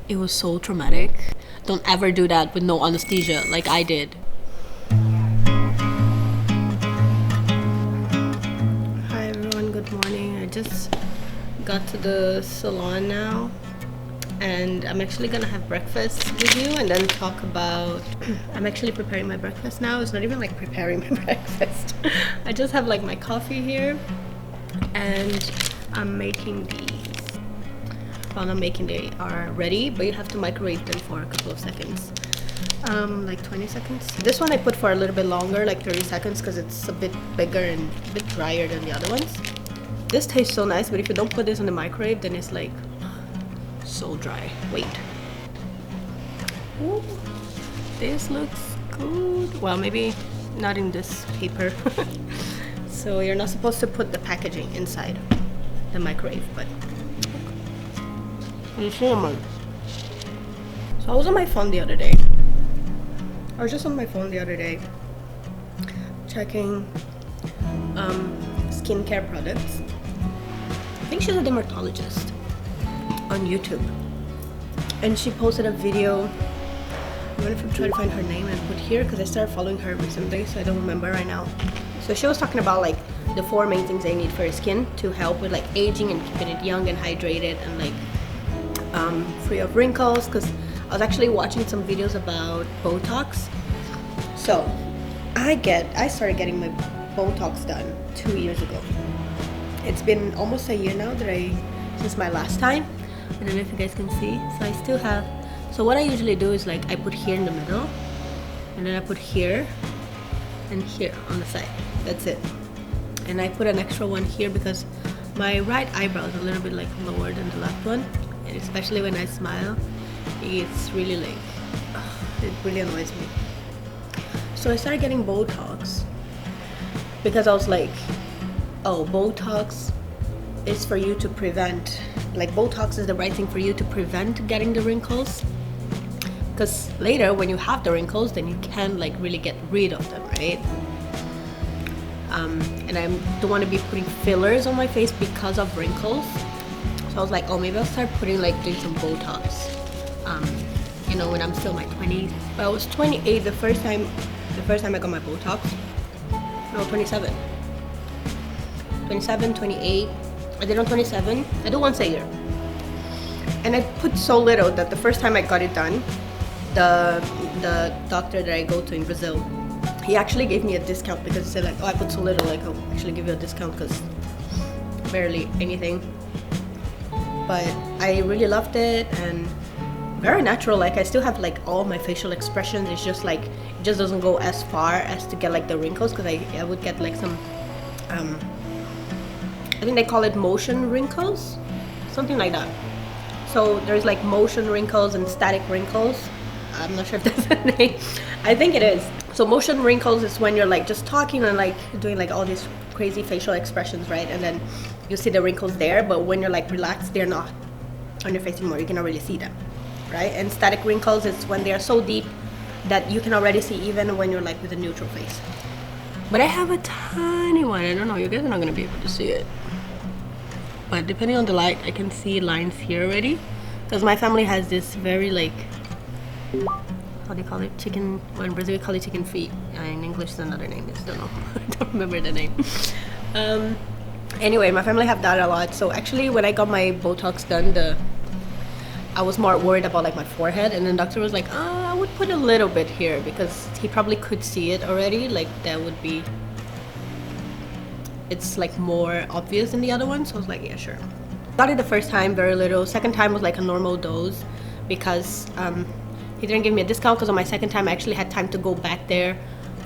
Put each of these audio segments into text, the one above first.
It was so traumatic. Don't ever do that with no anesthesia like I did. Hi everyone, good morning. I just got to the salon now and I'm actually gonna have breakfast with you and then talk about I'm actually preparing my breakfast now. It's not even like preparing my breakfast. I just have like my coffee here and I'm making these. Well, I'm making, they are ready, but you have to microwave them for a couple of seconds, like 20 seconds. This one I put for a little bit longer, like 30 seconds, because it's a bit bigger and a bit drier than the other ones. This tastes so nice, but if you don't put this in the microwave, then it's like so dry. Wait. Ooh, this looks good. Well, maybe not in this paper. So you're not supposed to put the packaging inside the microwave, but you see them. So I was on my phone the other day. Checking skincare products. I think she's a dermatologist on YouTube, and she posted a video. I'm gonna try to find her name and put here because I started following her recently, so I don't remember right now. So she was talking about like the 4 main things they need for your skin to help with like aging and keeping it young and hydrated and like free of wrinkles, because I was actually watching some videos about botox. So I started getting my botox done 2 years ago. It's been almost a year now since my last time. I don't know if you guys can see. So I still have, so what I usually do is like I put here in the middle and then I put here and here on the side. That's it. And I put an extra one here because my right eyebrow is a little bit like lower than the left one. And especially when I smile, it's really like, it really annoys me. So I started getting Botox because I was like, oh, Botox is for you to prevent, like Botox is the right thing for you to prevent getting the wrinkles. Because later when you have the wrinkles, then you can like really get rid of them, right? And I don't want to be putting fillers on my face because of wrinkles. So I was like, oh, maybe I'll start putting doing some Botox, you know, when I'm still in my 20s. But I was 28 the first time I got my Botox. No, 27, 28. I did on 27. I do once a year. And I put so little that the first time I got it done, the doctor that I go to in Brazil, he actually gave me a discount because he said like, oh, I put so little, like I'll actually give you a discount because barely anything. But I really loved it and very natural. Like I still have like all my facial expressions. It's just like it just doesn't go as far as to get like the wrinkles, because I would get like some I think they call it motion wrinkles, something like that. So there's like motion wrinkles and static wrinkles. I'm not sure if that's a name. I think it is. So motion wrinkles is when you're like just talking and like doing like all these crazy facial expressions, right? And then you see the wrinkles there, but when you're like relaxed, they're not on your face anymore. You cannot really see them, right? And static wrinkles is when they are so deep that you can already see even when you're like with a neutral face. But I have a tiny one. I don't know, you guys are not gonna be able to see it. But depending on the light, I can see lines here already. Because my family has this very like, how do you call it? Chicken, well in Brazil we call it chicken feet. In English it's another name, I don't know. I don't remember the name. Anyway, my family have that a lot. So actually when I got my Botox done, I was more worried about like my forehead, and then the doctor was like, I would put a little bit here because he probably could see it already. Like that would be, it's like more obvious than the other one. So I was like, yeah, sure. Got it the first time, very little. Second time was like a normal dose because he didn't give me a discount, because on my second time I actually had time to go back there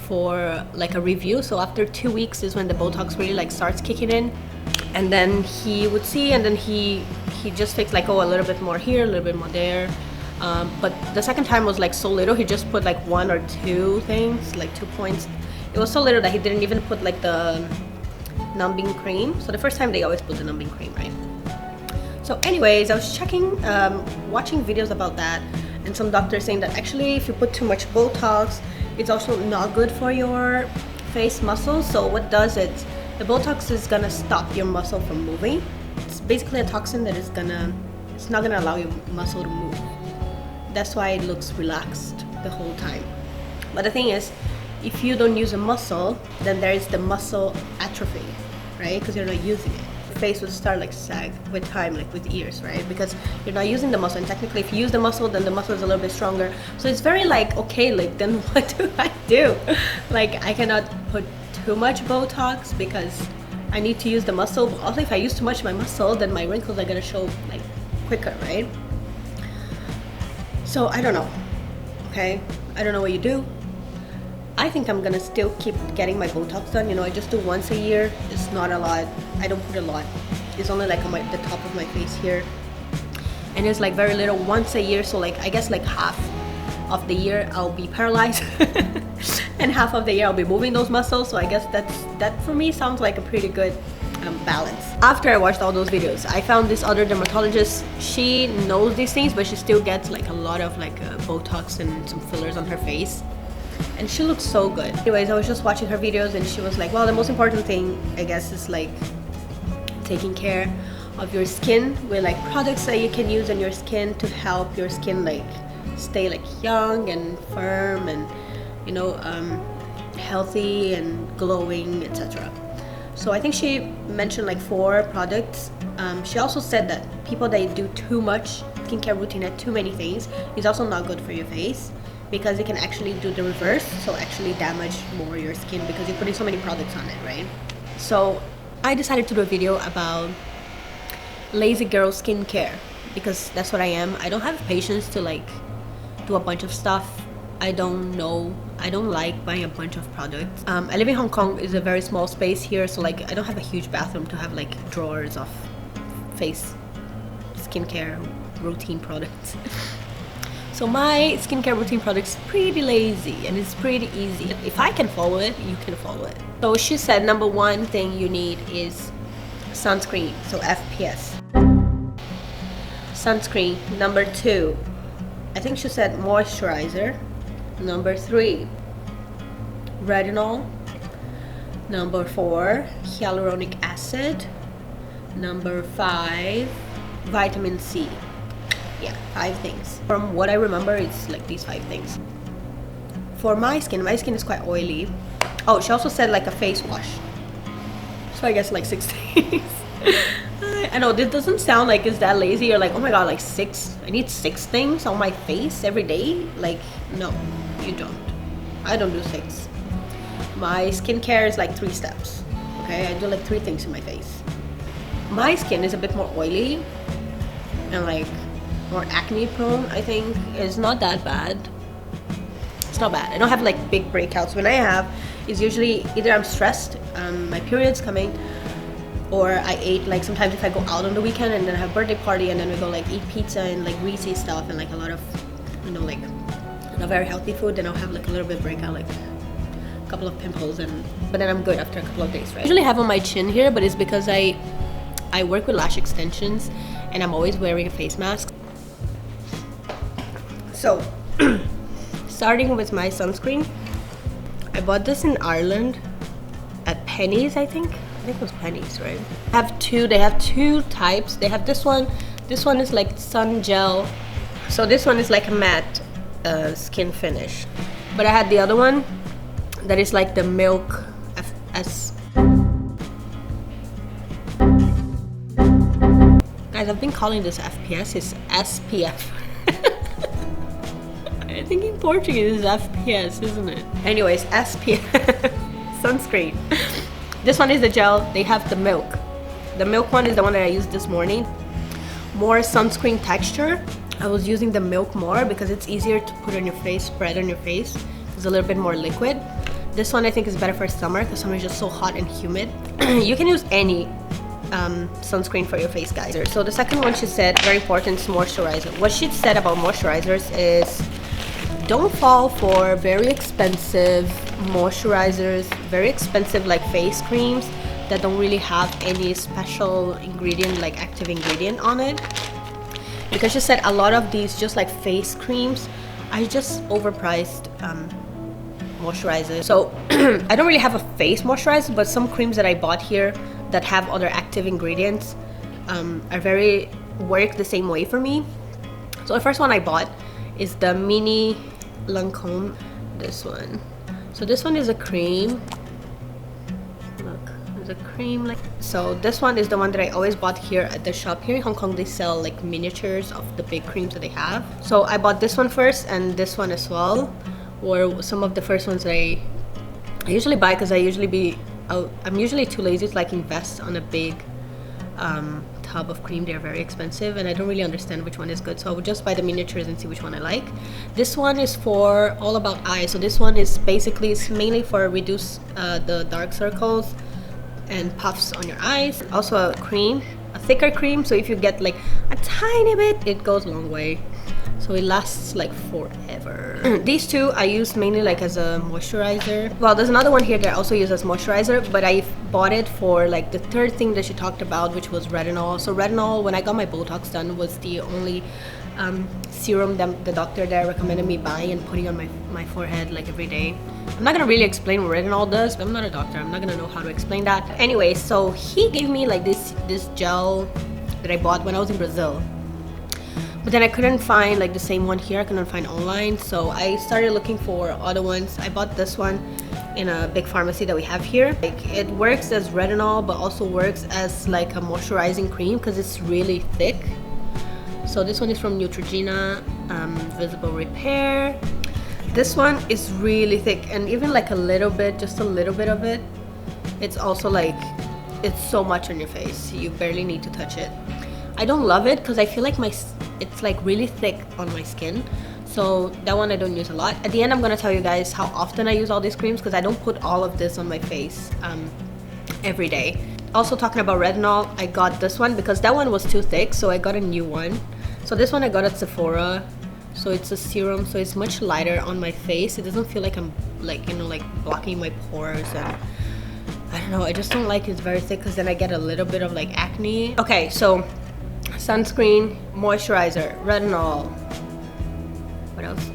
for like a review. So after 2 weeks is when the Botox really like starts kicking in, and then he would see, and then he just fixed like, oh, a little bit more here, a little bit more there. But the second time was like so little. He just put like 1 or 2 things, like 2 points. It was so little that he didn't even put like the numbing cream. So the first time they always put the numbing cream, right? So anyways, I was checking, watching videos about that, and some doctors saying that actually if you put too much Botox, it's also not good for your face muscles. So what does it, the Botox is gonna stop your muscle from moving. It's basically a toxin that is gonna, it's not gonna allow your muscle to move. That's why it looks relaxed the whole time. But the thing is, if you don't use a muscle, then there is the muscle atrophy, right? Because you're not using it. Face will start like sag with time, like with years, right? Because you're not using the muscle, and technically if you use the muscle, then the muscle is a little bit stronger. So it's very like, okay, like then what do I do? Like I cannot put too much Botox because I need to use the muscle. But also if I use too much of my muscle, then my wrinkles are gonna show like quicker, right? So I don't know, okay? I don't know what you do. I think I'm gonna still keep getting my Botox done. You know, I just do once a year. It's not a lot. I don't put a lot. It's only like on the top of my face here. And it's like very little once a year. So like, I guess like half of the year I'll be paralyzed. And half of the year I'll be moving those muscles. So I guess that for me sounds like a pretty good balance. After I watched all those videos, I found this other dermatologist. She knows these things, but she still gets like a lot of like Botox and some fillers on her face. And she looks so good. Anyways, I was just watching her videos and she was like, well, the most important thing, I guess, is like taking care of your skin with like products that you can use on your skin to help your skin like stay like young and firm and, you know, healthy and glowing, etc. So I think she mentioned like 4 products. She also said that people that do too much skincare routine and too many things is also not good for your face, because it can actually do the reverse, so actually damage more your skin because you're putting so many products on it, right? So I decided to do a video about lazy girl skincare because that's what I am. I don't have patience to like do a bunch of stuff. I don't like buying a bunch of products. I live in Hong Kong. It's a very small space here, so like I don't have a huge bathroom to have like drawers of face skincare routine products. So my skincare routine product is pretty lazy and it's pretty easy. If I can follow it, you can follow it. So she said number 1 thing you need is sunscreen, so FPS. Sunscreen. Number 2, I think she said moisturizer. Number 3, retinol. Number 4, hyaluronic acid. Number 5, vitamin C. Yeah, 5 things. From what I remember, it's like these 5 things. For my skin is quite oily. Oh, she also said like a face wash. So I guess like 6 things. I know this doesn't sound like it's that lazy. You're like, oh my god, like 6. I need 6 things on my face every day. Like, no, you don't. I don't do 6. My skincare is like 3 steps. Okay, I do like 3 things in my face. My skin is a bit more oily and like more acne prone. I think it's not that bad. It's not bad. I don't have like big breakouts. When I have, it's usually either I'm stressed, my period's coming, or I ate like sometimes if I go out on the weekend and then I have a birthday party and then we go like eat pizza and like greasy stuff and like a lot of, you know, like not very healthy food, then I'll have like a little bit breakout, like a couple of pimples, but then I'm good after a couple of days, right? I usually have on my chin here, but it's because I work with lash extensions and I'm always wearing a face mask. So, starting with my sunscreen, I bought this in Ireland at Penny's, I think it was Penny's, right? They have 2 types. They have this one is like sun gel, so this one is like a matte skin finish, but I had the other one that is like the milk FS. Guys, I've been calling this FPS, it's SPF. I think in Portuguese it's FPS, isn't it? Anyways, SPF sunscreen. This one is the gel. They have the milk. The milk one is the one that I used this morning. More sunscreen texture. I was using the milk more because it's easier to put on your face, spread on your face. It's a little bit more liquid. This one I think is better for summer because summer is just so hot and humid. You can use any sunscreen for your face, guys. So the second one she said, very important, is moisturizer. What she said about moisturizers is don't fall for very expensive moisturizers, very expensive like face creams that don't really have any special ingredient, like active ingredient on it. Because she said a lot of these just like face creams are just overpriced moisturizers. So I don't really have a face moisturizer, but some creams that I bought here that have other active ingredients work the same way for me. So the first one I bought is the mini Lancome. This one. So this one is a cream. Look, there's a cream like. So this one is the one that I always bought here at the shop. Here in Hong Kong, they sell like miniatures of the big creams that they have. So I bought this one first and this one as well. Or some of the first ones that I usually buy because I'm usually too lazy to like invest on a big tub of cream. They're very expensive and I don't really understand which one is good, so I would just buy the miniatures and see which one I like. This one is for all about eyes. So this one is basically, it's mainly for reduce the dark circles and puffs on your eyes. Also a cream, a thicker cream, so if you get like a tiny bit, it goes a long way. So it lasts like forever. These two I use mainly like as a moisturizer. Well, there's another one here that I also use as moisturizer, but I bought it for like the third thing that she talked about, which was retinol. So retinol, when I got my botox done, was the only serum that the doctor there recommended me buying and putting on my forehead like every day. I'm not gonna really explain what retinol does, but I'm not a doctor. I'm not gonna know how to explain that. Anyway, so he gave me like this gel that I bought when I was in Brazil. But then I couldn't find like the same one here. I couldn't find online, so I started looking for other ones. I bought this one in a big pharmacy that we have here. Like, it works as retinol, but also works as like a moisturizing cream because it's really thick. So this one is from Neutrogena, Visible Repair. This one is really thick, and even like a little bit, just a little bit of it, it's also like, it's so much on your face. You barely need to touch it. I don't love it because I feel like it's like really thick on my skin, so that one I don't use a lot. At the end, I'm gonna tell you guys how often I use all these creams because I don't put all of this on my face every day. Also, talking about retinol, I got this one because that one was too thick, so I got a new one. So this one I got at Sephora. So it's a serum, so it's much lighter on my face. It doesn't feel like I'm like, you know, like blocking my pores, and I don't know, I just don't like it's very thick because then I get a little bit of like acne. Okay, so sunscreen, moisturizer, retinol, what else?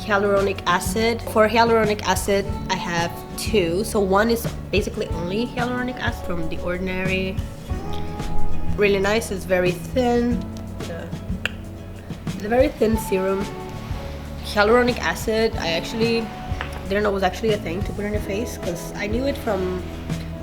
Hyaluronic acid. For hyaluronic acid, I have two. So one is basically only hyaluronic acid from The Ordinary. Really nice, it's very thin. It's a very thin serum. Hyaluronic acid, I actually didn't know it was actually a thing to put on your face because I knew it from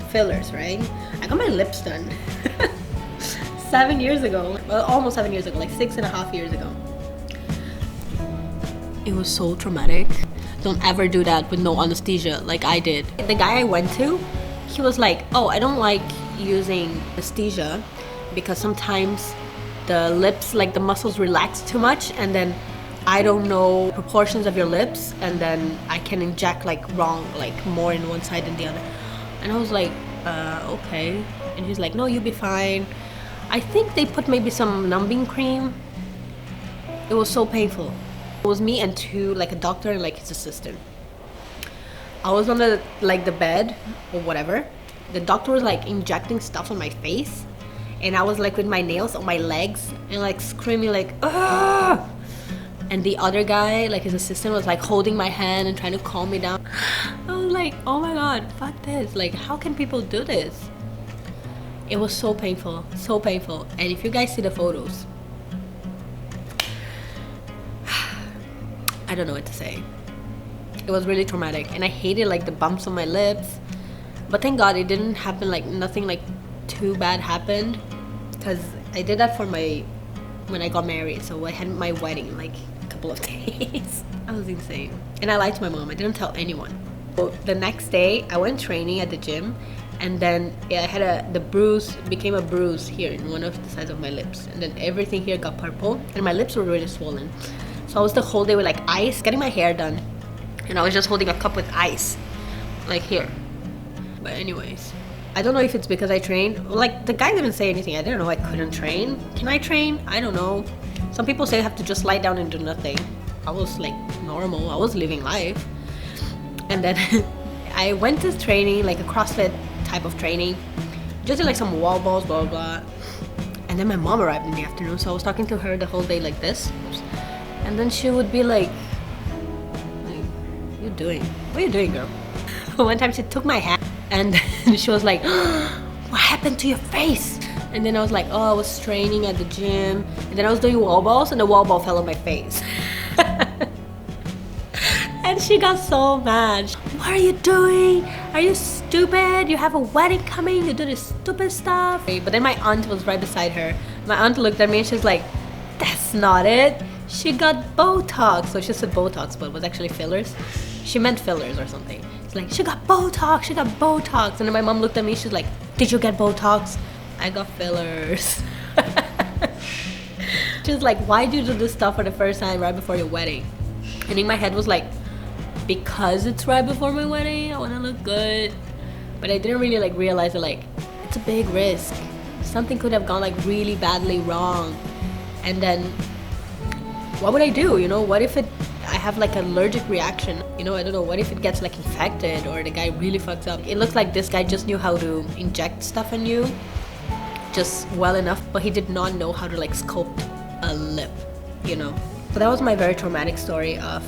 fillers, right? I got my lips done 7 years ago, well, almost 7 years ago, like 6.5 years ago. It was so traumatic. Don't ever do that with no anesthesia like I did. The guy I went to, he was like, oh, I don't like using anesthesia because sometimes the lips, like the muscles relax too much, and then I don't know proportions of your lips, and then I can inject like wrong, like more in one side than the other. And I was like, okay. And he's like, no, you'll be fine. I think they put maybe some numbing cream. It was so painful. It was me and two, like a doctor and like his assistant. I was on the bed or whatever. The doctor was like injecting stuff on my face, and I was like with my nails on my legs and like screaming like, ah! And the other guy, like his assistant, was like holding my hand and trying to calm me down. I was like, oh my god, fuck this. Like, how can people do this? It was so painful, so painful. And if you guys see the photos, I don't know what to say. It was really traumatic, and I hated like the bumps on my lips. But thank God it didn't happen, like nothing like too bad happened, because I did that for when I got married. So I had my wedding in like a couple of days. I was insane, and I lied to my mom. I didn't tell anyone. So the next day I went training at the gym, and then I had the bruise became a bruise here in one of the sides of my lips, and then everything here got purple, and my lips were really swollen. So I was the whole day with like ice, getting my hair done, and I was just holding a cup with ice, like here. But anyways, I don't know if it's because I trained. Like, the guy didn't say anything. I didn't know I couldn't train. Can I train? I don't know. Some people say I have to just lie down and do nothing. I was like normal. I was living life. And then I went to training, like a CrossFit type of training. Just did like some wall balls, blah, blah, blah. And then my mom arrived in the afternoon. So I was talking to her the whole day like this. And then she would be like, what are you doing? What are you doing, girl? One time she took my hand and she was like, what happened to your face? And then I was like, oh, I was training at the gym. And then I was doing wall balls and the wall ball fell on my face. And she got so mad. What are you doing? Are you stupid? You have a wedding coming, you do this stupid stuff. But then my aunt was right beside her. My aunt looked at me and she's like, that's not it. She got Botox. So she said Botox, but it was actually fillers. She meant fillers or something. It's like, she got Botox, she got Botox. And then my mom looked at me, she's like, did you get Botox? I got fillers. She's like, why do you do this stuff for the first time right before your wedding? And in my head was like, because it's right before my wedding, I want to look good. But I didn't really like realize that like it's a big risk. Something could have gone like really badly wrong. And then what would I do? You know, what if I have like an allergic reaction? You know, I don't know, what if it gets like infected or the guy really fucks up? It looks like this guy just knew how to inject stuff in you just well enough, but he did not know how to like sculpt a lip, you know. So that was my very traumatic story of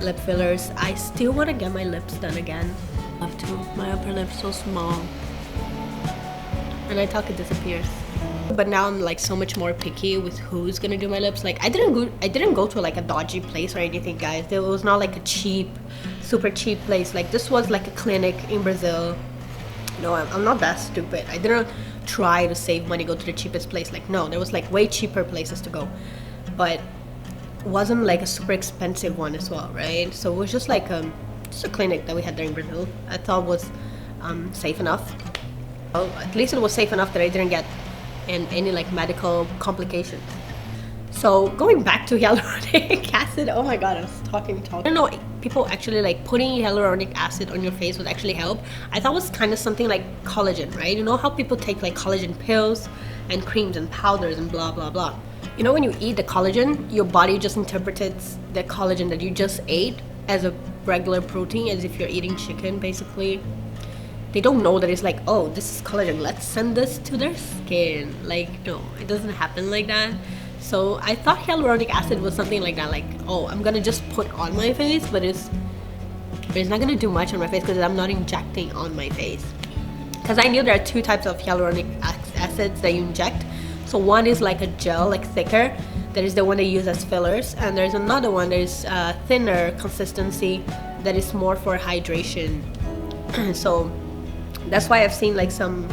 lip fillers. I still want to get my lips done again. I love to. My upper lip's so small. And I talk, it disappears. But now I'm like so much more picky with who's gonna do my lips. Like I didn't go to like a dodgy place or anything, guys. It was not like a cheap, super cheap place. Like this was like a clinic in Brazil. No, I'm not that stupid. I didn't try to save money, go to the cheapest place. Like no, there was like way cheaper places to go. But wasn't like a super expensive one as well, right? So it was just like just a clinic that we had there in Brazil. I thought was safe enough. Well, at least it was safe enough that I didn't get in any like medical complications. So going back to hyaluronic acid, oh my god, I was talking. I don't know, people actually like putting hyaluronic acid on your face would actually help. I thought it was kind of something like collagen, right? You know how people take like collagen pills and creams and powders and blah blah blah. You know, when you eat the collagen, your body just interprets the collagen that you just ate as a regular protein, as if you're eating chicken, basically. They don't know that it's like, oh, this is collagen, let's send this to their skin. Like, no, it doesn't happen like that. So I thought hyaluronic acid was something like that, like, oh, I'm gonna just put on my face, but it's not gonna do much on my face because I'm not injecting on my face. Because I knew there are two types of hyaluronic acids that you inject. So one is like a gel, like thicker, that is the one they use as fillers, and there's another one that is thinner consistency that is more for hydration. So that's why I've seen like some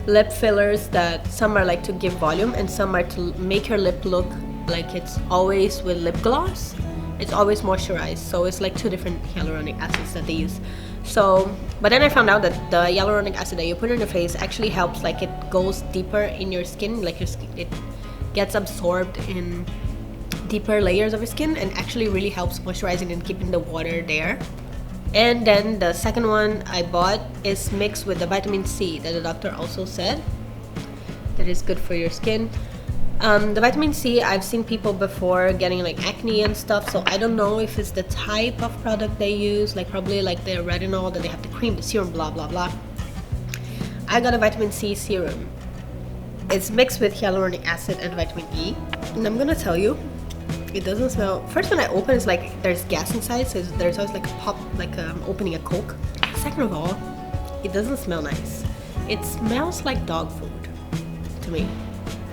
lip fillers that some are like to give volume and some are to make your lip look like it's always with lip gloss. It's always moisturized. So it's like two different hyaluronic acids that they use. So, but then I found out that the hyaluronic acid that you put on your face actually helps, like it goes deeper in your skin, like your skin, it gets absorbed in deeper layers of your skin and actually really helps moisturizing and keeping the water there. And then the second one I bought is mixed with the vitamin C that the doctor also said that is good for your skin. The vitamin C, I've seen people before getting like acne and stuff, so I don't know if it's the type of product they use, like probably like the retinol that they have the cream, the serum, blah blah blah. I got a vitamin C serum. It's mixed with hyaluronic acid and vitamin E, and I'm gonna tell you, it doesn't smell. First, when I open, it's like there's gas inside, so there's always like a pop, like opening a Coke. Second of all, it doesn't smell nice. It smells like dog food to me.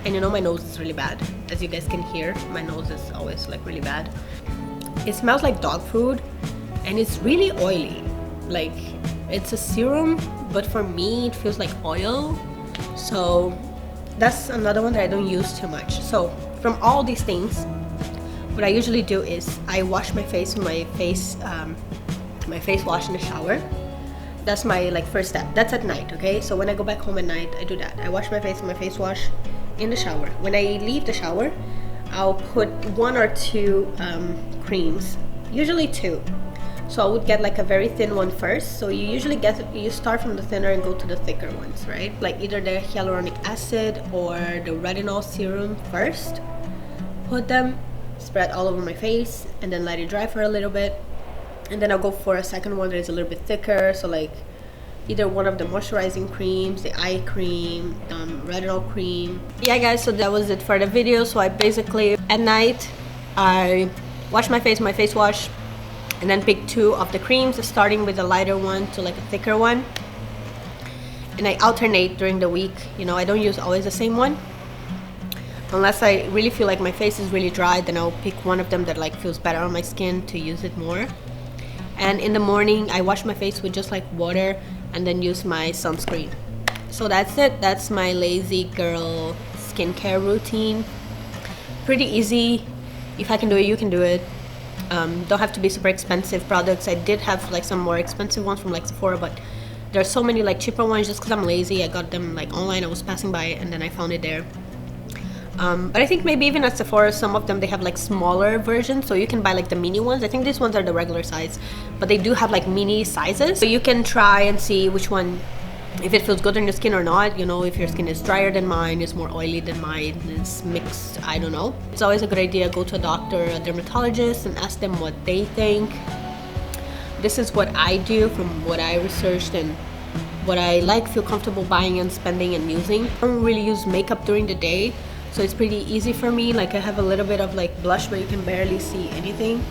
And you know my nose is really bad. As you guys can hear, my nose is always like really bad. It smells like dog food and it's really oily. Like it's a serum, but for me it feels like oil. So that's another one that I don't use too much. So from all these things, what I usually do is I wash my face with my face wash in the shower. That's my like first step. That's at night, okay? So when I go back home at night, I do that. I wash my face with my face wash in the shower. When I leave the shower, I'll put one or two creams, usually two. So I would get like a very thin one first. So you start from the thinner and go to the thicker ones, right? Like either the hyaluronic acid or the retinol serum first. Put them, spread all over my face, and then let it dry for a little bit. And then I'll go for a second one that is a little bit thicker. So like either one of the moisturizing creams, the eye cream, retinol cream. Yeah guys, so that was it for the video. So I basically, at night, I wash my face with my face wash and then pick two of the creams, starting with a lighter one to like a thicker one. And I alternate during the week, you know, I don't use always the same one. Unless I really feel like my face is really dry, then I'll pick one of them that like feels better on my skin to use it more. And in the morning I wash my face with just like water and then use my sunscreen. So that's it. That's my lazy girl skincare routine. Pretty easy. If I can do it, you can do it. Don't have to be super expensive products. I did have like some more expensive ones from like Sephora, but there's so many like cheaper ones just because I'm lazy. I got them like online. I was passing by it and then I found it there. But I think maybe even at Sephora, some of them they have like smaller versions, so you can buy like the mini ones. I think these ones are the regular size, but they do have like mini sizes, so you can try and see which one, if it feels good on your skin or not. You know, if your skin is drier than mine, is more oily than mine, is mixed, I don't know. It's always a good idea to go to a doctor, a dermatologist, and ask them what they think. This is what I do from what I researched and what I like, feel comfortable buying and spending and using. I don't really use makeup during the day, so it's pretty easy for me. Like I have a little bit of like blush, but you can barely see anything.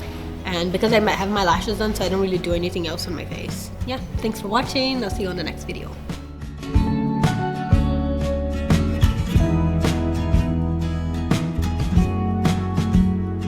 And because I might have my lashes done, so I don't really do anything else on my face. Yeah, thanks for watching. I'll see you on the next video.